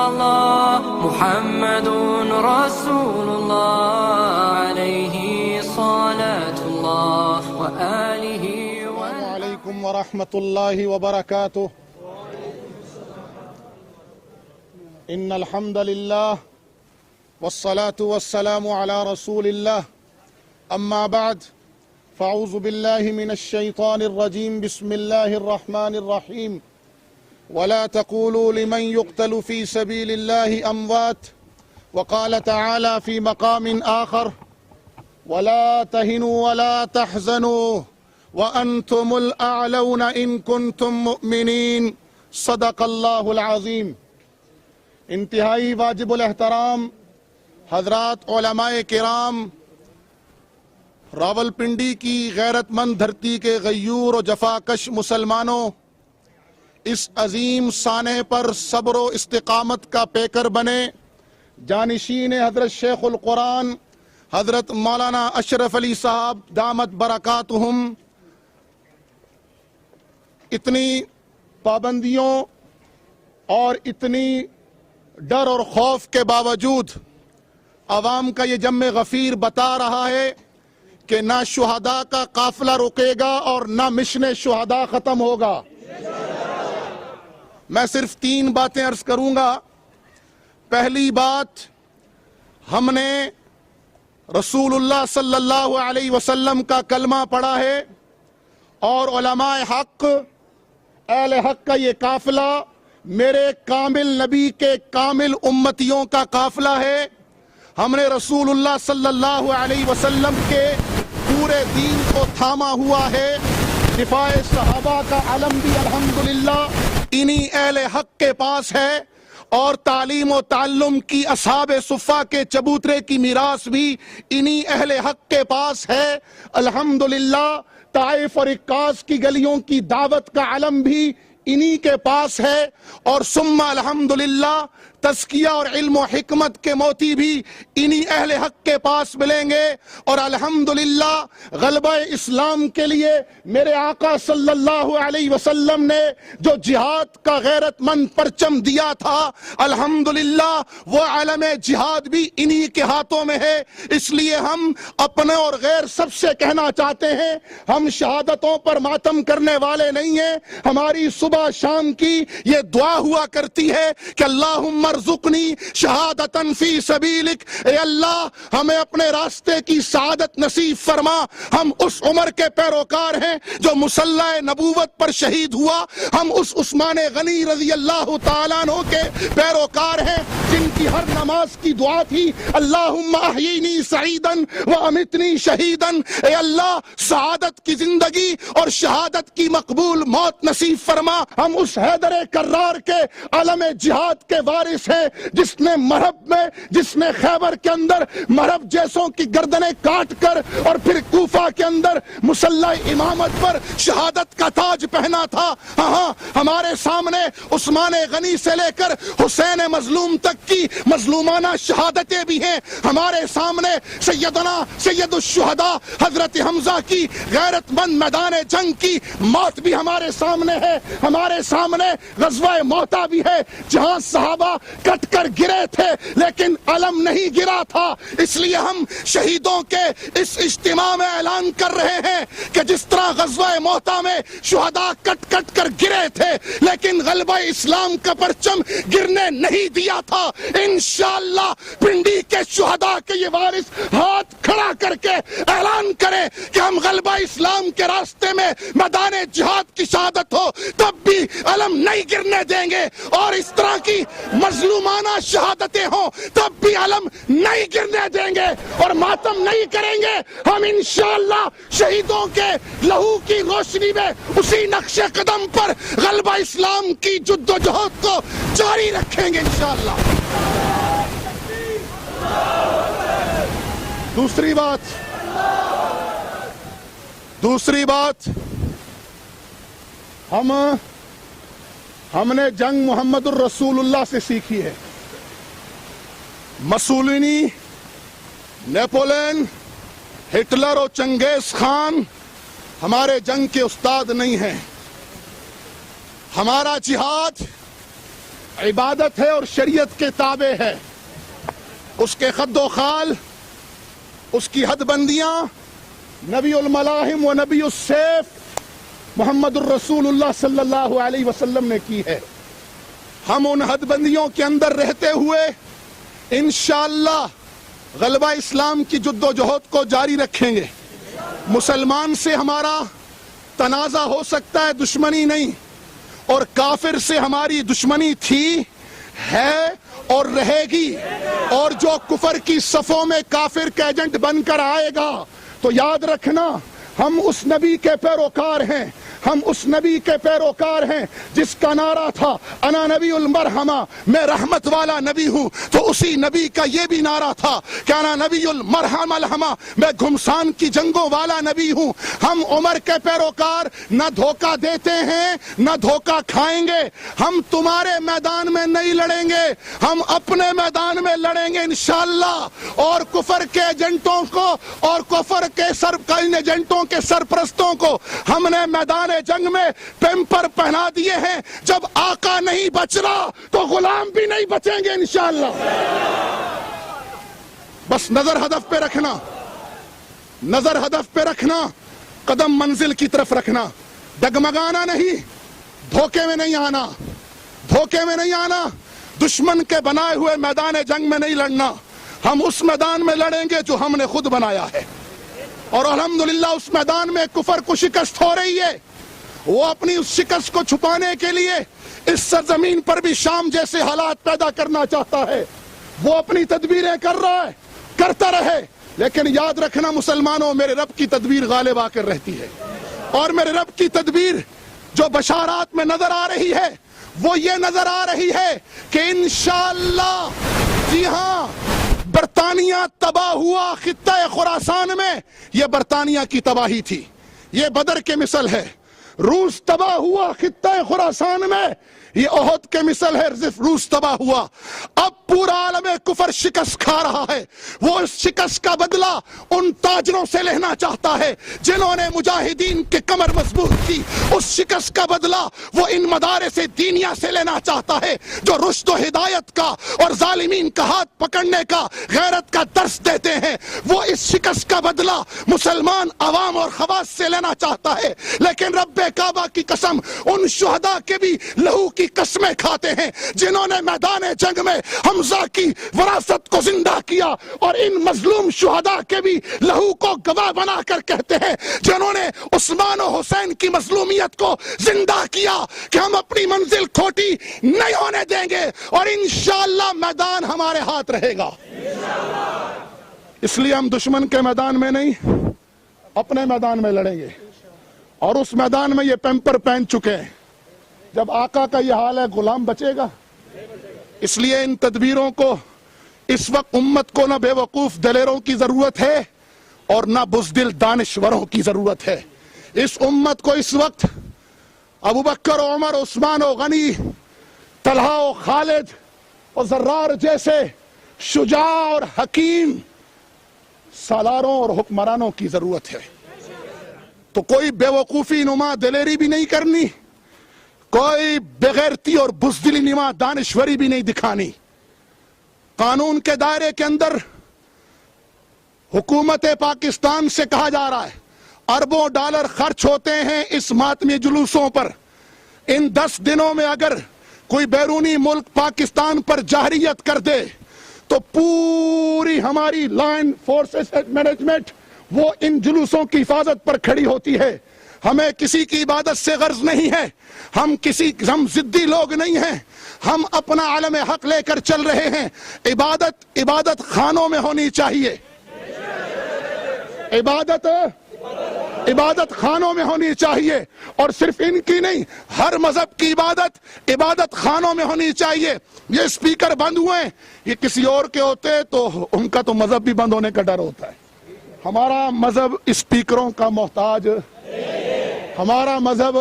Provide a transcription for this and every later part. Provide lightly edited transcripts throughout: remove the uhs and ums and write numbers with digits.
الله محمد رسول الله عليه صلاة الله وآله السلام علیکم ورحمۃ اللہ وبرکاتہ. ان الحمد للہ والصلاة والسلام على رسول اللہ. اما بعد فاعوذ باللہ من الشیطان الرجیم. بسم اللہ الرحمن الرحیم. ولا تقولوا لمن يقتل في سبيل الله اموات. وقال تعالى في مقام آخر ولا تهنوا ولا تحزنوا وأنتم الأعلون إن كنتم مؤمنين. صدق اللہ العظیم. انتہائی واجب الاحترام حضرات علماء کرام، راولپنڈی کی غیرت مند دھرتی کے غیور و جفاکش مسلمانوں، اس عظیم سانحے پر صبر و استقامت کا پیکر بنے. جانشین حضرت شیخ القرآن حضرت مولانا اشرف علی صاحب دامت برکاتہم اتنی پابندیوں اور اتنی ڈر اور خوف کے باوجود عوام کا یہ جم غفیر بتا رہا ہے کہ نہ شہداء کا قافلہ رکے گا اور نہ مشن شہداء ختم ہوگا. میں صرف 3 باتیں عرض کروں گا. پہلی بات، ہم نے رسول اللہ صلی اللہ علیہ وسلم کا کلمہ پڑھا ہے اور علماء حق، اہل حق کا یہ قافلہ میرے کامل نبی کے کامل امتیوں کا قافلہ ہے. ہم نے رسول اللہ صلی اللہ علیہ وسلم کے پورے دین کو تھاما ہوا ہے. دفاع صحابہ کا علم بھی الحمدللہ انہی اہل حق کے پاس ہے، اور تعلیم و تعلم کی اصحاب صفہ کے چبوترے کی میراث بھی انہی اہل حق کے پاس ہے. الحمدللہ طائف اور عکاظ کی گلیوں کی دعوت کا علم بھی انہی کے پاس ہے، اور ثم الحمدللہ تزکیہ اور علم و حکمت کے موتی بھی انہی اہل حق کے پاس ملیں گے. اور الحمدللہ غلبہ اسلام کے لیے میرے آقا صلی اللہ علیہ وسلم نے جو جہاد کا غیرت مند پرچم دیا تھا، الحمدللہ وہ علم جہاد بھی انہی کے ہاتھوں میں ہے. اس لیے ہم اپنے اور غیر سب سے کہنا چاہتے ہیں، ہم شہادتوں پر ماتم کرنے والے نہیں ہیں. ہماری صبح شام کی یہ دعا ہوا کرتی ہے کہ اللہم ارزقنی شہادتاً فی سبیلک، اے اللہ ہمیں اپنے راستے کی سعادت نصیب فرما. ہم اس عمر کے پیروکار ہیں جو مسلح نبوت پر شہید ہوا. ہم اس عثمان غنی رضی اللہ تعالیٰ عنہ کے پیروکار ہیں جن کی ہر نماز کی دعا تھی اللہم احیینی سعیداً وامتنی شہیداً. اے اللہ سعادت کی زندگی اور شہادت کی مقبول موت نصیب فرما. ہم اس حیدر کرار کے علم جہاد کے وارث ہیں جس نے مرہب میں، جس نے خیبر کے اندر مرہب جیسوں کی گردنیں کاٹ کر اور پھر کوفہ کے اندر مسلح امامت پر شہادت کا تاج پہنا تھا. ہاں ہمارے سامنے عثمان غنی سے لے کر حسین مظلوم تک کی مظلومانہ شہادتیں بھی ہیں. ہمارے سامنے سیدنا سید الشہداء حضرت حمزہ کی غیرت مند میدان جنگ کی موت بھی ہمارے سامنے ہے. ہمارے سامنے غزوہ موتا بھی ہے جہاں صحابہ کٹ کر گرے تھے لیکن علم نہیں گرا تھا. اس لیے ہم شہیدوں کے اس اجتماع میں اعلان کر رہے ہیں کہ جس طرح غزوہ موتا میں شہداء کٹ کٹ کر گرے تھے لیکن غلبہ اسلام کا پرچم گرنے نہیں دیا تھا، انشاءاللہ پنڈی کے شہداء کے یہ وارث ہاتھ کھڑا کر کے اعلان کریں کہ ہم غلبہ اسلام کے راستے میں میدان جہاد کی شہادت ہو تب بھی علم نہیں گرنے دیں گے، اور اس طرح کی مظلومانہ شہادتیں ہوں تب بھی علم نہیں گرنے دیں گے اور ماتم نہیں کریں گے. ہم انشاءاللہ شہیدوں کے لہو کی روشنی میں اسی نقش قدم پر غلبہ اسلام کی جد و جہد کو جاری رکھیں گے انشاءاللہ. دوسری بات ہم نے جنگ محمد الرسول اللہ سے سیکھی ہے. مسولینی، نیپولین، ہٹلر اور چنگیز خان ہمارے جنگ کے استاد نہیں ہیں. ہمارا جہاد عبادت ہے اور شریعت کے تابع ہے. اس کے خد و خال، اس کی حد بندیاں نبی الملاحم و نبی السیف محمد الرسول اللہ صلی اللہ علیہ وسلم نے کی ہے. ہم ان حد بندیوں کے اندر رہتے ہوئے انشاءاللہ غلبہ اسلام کی جد و جہد کو جاری رکھیں گے. مسلمان سے ہمارا تنازع ہو سکتا ہے، دشمنی نہیں، اور کافر سے ہماری دشمنی تھی، ہے اور رہے گی. اور جو کفر کی صفوں میں کافر کا ایجنٹ بن کر آئے گا تو یاد رکھنا ہم اس نبی کے پیروکار ہیں، ہم اس نبی کے پیروکار ہیں جس کا نعرہ تھا انا نبی المرحمہ، میں رحمت والا نبی ہوں. تو اسی نبی کا یہ بھی نعرہ تھا کہ انا نبی المرحم الحمہ، میں گھمسان کی جنگوں والا نبی ہوں. ہم عمر کے پیروکار نہ دھوکہ دیتے ہیں نہ دھوکہ کھائیں گے. ہم تمہارے میدان میں نہیں لڑیں گے، ہم اپنے میدان میں لڑیں گے انشاءاللہ. اور کفر کے ایجنٹوں کو اور کفر کے ایجنٹوں کے سرپرستوں کو ہم نے میدان جنگ میں پیمپر پہنا دیے ہیں. جب آقا نہیں بچ رہا تو غلام بھی نہیں بچیں گے انشاءاللہ. بس نظر ہدف پہ رکھنا، نظر ہدف پہ رکھنا، قدم منزل کی طرف رکھنا، ڈگمگانا نہیں، دھوکے میں نہیں آنا، دھوکے میں نہیں آنا. دشمن کے بنائے ہوئے میدان جنگ میں نہیں لڑنا. ہم اس میدان میں لڑیں گے جو ہم نے خود بنایا ہے. اور الحمدللہ اس میدان میں کفر کو شکست ہو رہی ہے. وہ اپنی اس شکست کو چھپانے کے لیے اس سرزمین پر بھی شام جیسے حالات پیدا کرنا چاہتا ہے. وہ اپنی تدبیریں کر رہا ہے، کرتا رہے، لیکن یاد رکھنا مسلمانوں، میرے رب کی تدبیر غالب آ کر رہتی ہے. اور میرے رب کی تدبیر جو بشارات میں نظر آ رہی ہے وہ یہ نظر آ رہی ہے کہ انشاءاللہ، جی ہاں، برطانیہ تباہ ہوا خطہ خراسان میں، یہ برطانیہ کی تباہی تھی، یہ بدر کے مثل ہے. روس تباہ ہوا خطہ خراسان میں، یہ احد کے مثل ہے، روس تباہ ہوا. اب پورا عالم کفر شکست کھا رہا ہے. وہ اس شکست کا بدلہ ان تاجروں سے لینا چاہتا ہے جنہوں نے مجاہدین کے کمر مضبوط کی. اس شکست کا بدلہ وہ ان مدارس دینیہ سے لینا چاہتا ہے جو رشد و ہدایت کا اور ظالمین کا ہاتھ پکڑنے کا، غیرت کا درس دیتے ہیں. وہ اس شکست کا بدلہ مسلمان عوام اور خواص سے لینا چاہتا ہے. لیکن رب کعبہ کی قسم، ان شہداء کے بھی لہو کی قسمیں کھاتے ہیں جنہوں نے میدان جنگ میں حمزہ کی وراثت کو زندہ کیا. اور ان مظلوم شہداء کے بھی لہو کو گواہ بنا کر کہتے ہیں جنہوں نے عثمان و حسین کی مظلومیت کو زندہ کیا کہ ہم اپنی منزل کھوٹی نہیں ہونے دیں گے اور انشاءاللہ میدان ہمارے ہاتھ رہے گا. اس لیے ہم دشمن کے میدان میں نہیں، اپنے میدان میں لڑیں گے. اور اس میدان میں یہ پیمپر پہن چکے ہیں. جب آقا کا یہ حال ہے، غلام بچے گا؟ اس لیے ان تدبیروں کو اس وقت امت کو نہ بے وقوف دلیروں کی ضرورت ہے اور نہ بزدل دانشوروں کی ضرورت ہے. اس امت کو اس وقت ابوبکر و عمر، عثمان و غنی، طلحہ و خالد اور زرار جیسے شجاع اور حکیم سالاروں اور حکمرانوں کی ضرورت ہے. تو کوئی بے وقوفی نما دلیری بھی نہیں کرنی، کوئی بغیرتی اور بزدلی نما دانشوری بھی نہیں دکھانی. قانون کے دائرے کے اندر حکومت پاکستان سے کہا جا رہا ہے اربوں ڈالر خرچ ہوتے ہیں اس ماتمی جلوسوں پر. ان 10 دنوں میں اگر کوئی بیرونی ملک پاکستان پر جارحیت کر دے تو پوری ہماری لائن فورسز مینجمنٹ وہ ان جلوسوں کی حفاظت پر کھڑی ہوتی ہے. ہمیں کسی کی عبادت سے غرض نہیں ہے، ہم ضدی لوگ نہیں ہیں، ہم اپنا عالم حق لے کر چل رہے ہیں. عبادت خانوں میں ہونی چاہیے، عبادت خانوں میں ہونی چاہیے. اور صرف ان کی نہیں، ہر مذہب کی عبادت خانوں میں ہونی چاہیے. یہ اسپیکر بند ہوئے، یہ کسی اور کے ہوتے تو ان کا تو مذہب بھی بند ہونے کا ڈر ہوتا ہے. ہمارا مذہب اسپیکروں کا محتاج، ہمارا مذہب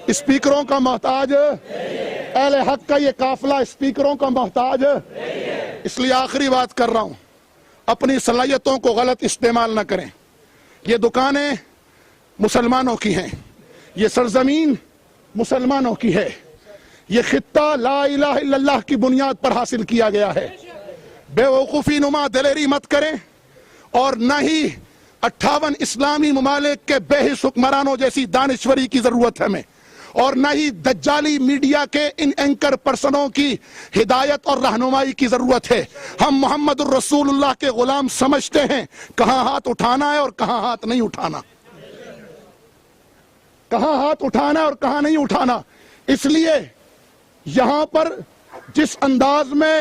اسپیکروں کا محتاج، اہل حق کا یہ قافلہ اسپیکروں کا محتاج. اس لیے آخری بات کر رہا ہوں، اپنی صلاحیتوں کو غلط استعمال نہ کریں. یہ دکانیں مسلمانوں کی ہیں، یہ سرزمین مسلمانوں کی ہے. یہ خطہ لا الہ الا اللہ کی بنیاد پر حاصل کیا گیا ہے. بے وقوفی نما دلیری مت کریں اور نہ ہی 58 اسلامی ممالک کے بے حس حکمرانوں جیسی دانشوری کی ضرورت ہے ہمیں، اور نہ ہی دجالی میڈیا کے ان اینکر پرسنوں کی ہدایت اور رہنمائی کی ضرورت ہے. ہم محمد الرسول اللہ کے غلام سمجھتے ہیں کہاں ہاتھ اٹھانا ہے اور کہاں ہاتھ نہیں اٹھانا، کہاں ہاتھ اٹھانا ہے اور کہاں نہیں اٹھانا. اس لیے یہاں پر جس انداز میں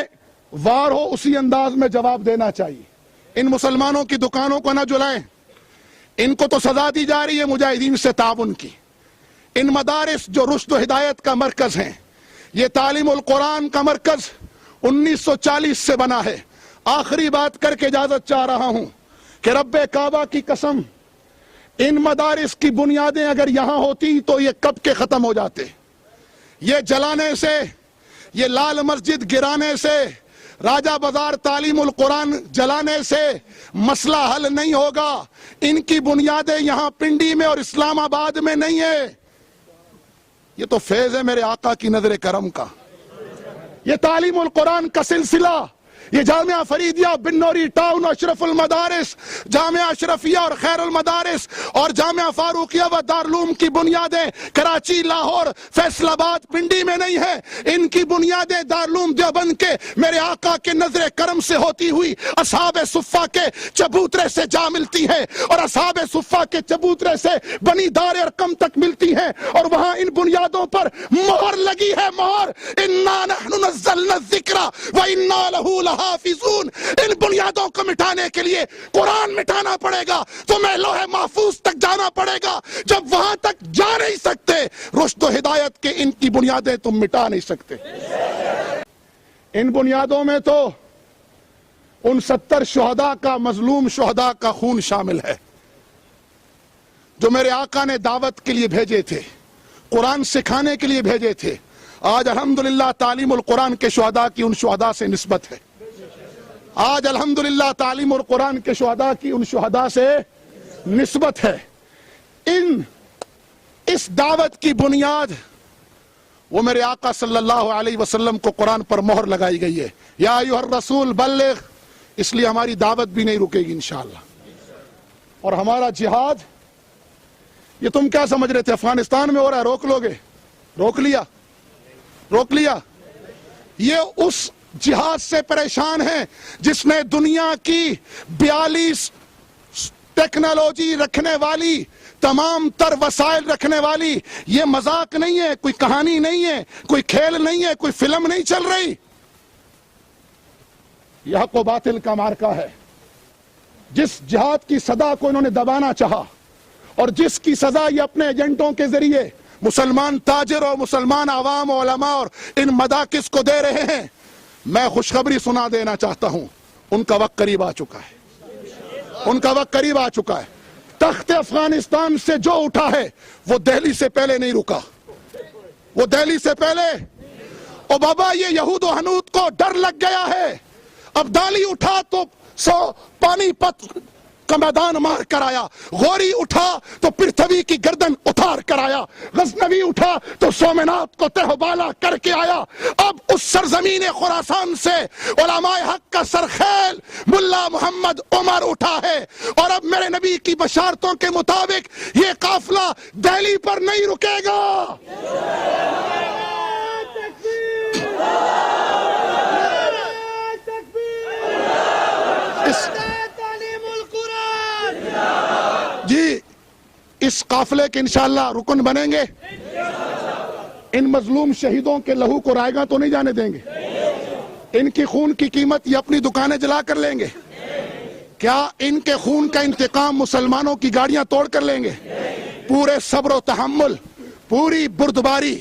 وار ہو اسی انداز میں جواب دینا چاہیے. ان مسلمانوں کی دکانوں کو نہ جلائیں، ان کو تو سزا دی جا رہی ہے مجاہدین سے تعاون کی. ان مدارس جو رشد و ہدایت کا مرکز ہیں، یہ تعلیم القرآن کا مرکز 1940 سے بنا ہے. آخری بات کر کے اجازت چاہ رہا ہوں کہ رب کعبہ کی قسم، ان مدارس کی بنیادیں اگر یہاں ہوتی تو یہ کب کے ختم ہو جاتے. یہ جلانے سے، یہ لال مسجد گرانے سے، راجہ بازار تعلیم القرآن جلانے سے مسئلہ حل نہیں ہوگا. ان کی بنیادیں یہاں پنڈی میں اور اسلام آباد میں نہیں ہے. یہ تو فیض ہے میرے آقا کی نظر کرم کا. یہ تعلیم القرآن کا سلسلہ، یہ جامعہ فریدیہ بن نوری ٹاؤن، اشرف المدارس، جامعہ اشرفیہ اور خیر المدارس اور جامعہ فاروقیہ و دارالعلوم کی بنیادیں کراچی، لاہور، فیصل آباد، پنڈی میں نہیں ہے. ان کی بنیادیں دارالعلوم دیوبند کے میرے آقا کے نظر کرم سے ہوتی ہوئی اصحاب صفہ کے چبوترے سے جا ملتی ہے، اور اصحاب صفہ کے چبوترے سے بنی دار ارقم تک ملتی ہے، اور وہاں ان بنیادوں پر مہر لگی ہے، مہر انا نحن نزلنا الذکر وانا لہ حافظون. ان بنیادوں کو مٹانے کے لیے قرآن مٹانا پڑے گا، تمہیں لوح محفوظ تک جانا پڑے گا. جب وہاں تک جا نہیں سکتے، رشد و ہدایت کے ان کی بنیادیں تم مٹا نہیں سکتے. ان بنیادوں میں تو ان 70 شہداء کا، مظلوم شہداء کا خون شامل ہے جو میرے آقا نے دعوت کے لیے بھیجے تھے، قرآن سکھانے کے لیے بھیجے تھے. آج الحمدللہ تعلیم القرآن کے شہداء کی ان شہداء سے نسبت ہے. آج الحمدللہ تعلیم القرآن کے شہداء کی ان شہداء سے نسبت ہے. اس دعوت کی بنیاد وہ میرے آقا صلی اللہ علیہ وسلم کو قرآن پر مہر لگائی گئی ہے. یا ایھا الرسول بلغ. اس لیے ہماری دعوت بھی نہیں رکے گی انشاءاللہ. اور ہمارا جہاد، یہ تم کیا سمجھ رہے تھے افغانستان میں ہو رہا ہے روک لوگے؟ روک لیا، روک لیا. یہ اس جہاد سے پریشان ہیں جس نے دنیا کی 42 ٹیکنالوجی رکھنے والی، تمام تر وسائل رکھنے والی، یہ مذاق نہیں ہے، کوئی کہانی نہیں ہے، کوئی کھیل نہیں ہے، کوئی فلم نہیں چل رہی. یہ حق و باطل کا معرکہ ہے. جس جہاد کی صدا کو انہوں نے دبانا چاہا اور جس کی سزا یہ اپنے ایجنٹوں کے ذریعے مسلمان تاجر اور مسلمان عوام و علماء اور ان مداکس کو دے رہے ہیں، میں خوشخبری سنا دینا چاہتا ہوں، ان کا وقت قریب آ چکا ہے. ان کا وقت قریب آ چکا ہے. تخت افغانستان سے جو اٹھا ہے وہ دہلی سے پہلے نہیں رکا. وہ دہلی سے پہلے، او بابا یہ یہود و حنود کو ڈر لگ گیا ہے. اب دالی اٹھا تو پانی پت کا میدان مار کر آیا، غوری اٹھا تو پرتھوی کی گردن اتار کر آیا، غزنوی اٹھا تو سومنات کو تہ بالا کر کے آیا. اب اس سرزمین خراسان سے علماء حق کا سرخیل ملا محمد عمر اٹھا ہے، اور اب میرے نبی کی بشارتوں کے مطابق یہ قافلہ دہلی پر نہیں رکے گا. جی اس قافلے کے انشاءاللہ رکن بنیں گے. ان مظلوم شہیدوں کے لہو کو رائے گاں تو نہیں جانے دیں گے. ان کی خون کی قیمت یہ اپنی دکانیں جلا کر لیں گے. کیا ان کے خون کا انتقام مسلمانوں کی گاڑیاں توڑ کر لیں گے؟ پورے صبر و تحمل، پوری بردباری،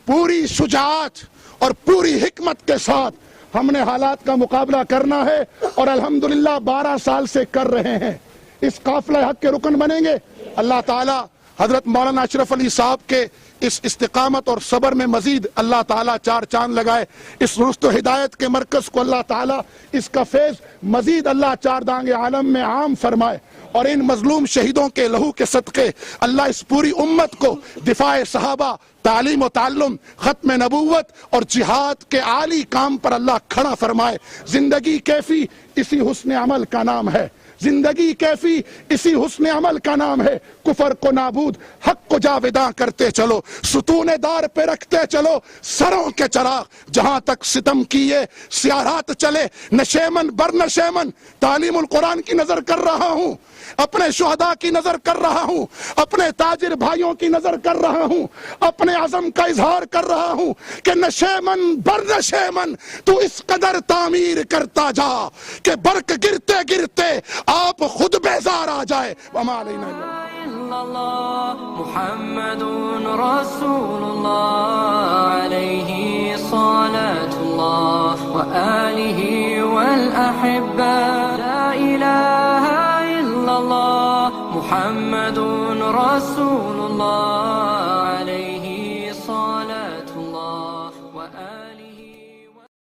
پوری شجاعت اور پوری حکمت کے ساتھ ہم نے حالات کا مقابلہ کرنا ہے، اور الحمدللہ 12 سال سے کر رہے ہیں. اس قافلہ حق کے رکن بنیں گے. اللہ تعالی حضرت مولانا اشرف علی صاحب کے اس استقامت اور صبر میں مزید اللہ تعالیٰ 4 چاند لگائے. اس رشد و ہدایت کے مرکز کو اللہ تعالیٰ اس کا فیض مزید اللہ 4 دانگ عالم میں عام فرمائے. اور ان مظلوم شہیدوں کے لہو کے صدقے اللہ اس پوری امت کو دفاع صحابہ، تعلیم و تعلم، ختم نبوت اور جہاد کے عالی کام پر اللہ کھڑا فرمائے۔ زندگی کیفی اسی حسن عمل کا نام ہے، زندگی کیفی اسی حسن عمل کا نام ہے۔ کفر کو نابود، حق کو جاویداں کرتے چلو، ستون دار پہ رکھتے چلو سروں کے چراغ، جہاں تک ستم کی یہ سیارات چلے نشیمن بر نشیمن۔ تعلیم القرآن کی نظر کر رہا ہوں، اپنے شہداء کی نظر کر رہا ہوں، اپنے تاجر بھائیوں کی نظر کر رہا ہوں، اپنے عزم کا اظہار کر رہا ہوں کہ نشیمن بر نشیمن تو اس قدر تعمیر کرتا جا کہ برق گرتے گرتے آپ خود بیزار آ جائے۔ وما علینا الا اللہ محمد رسول اللہ علیہ صلاة اللہ وآلہ والأحبہ۔ لا الہ الا اللہ محمد رسول اللہ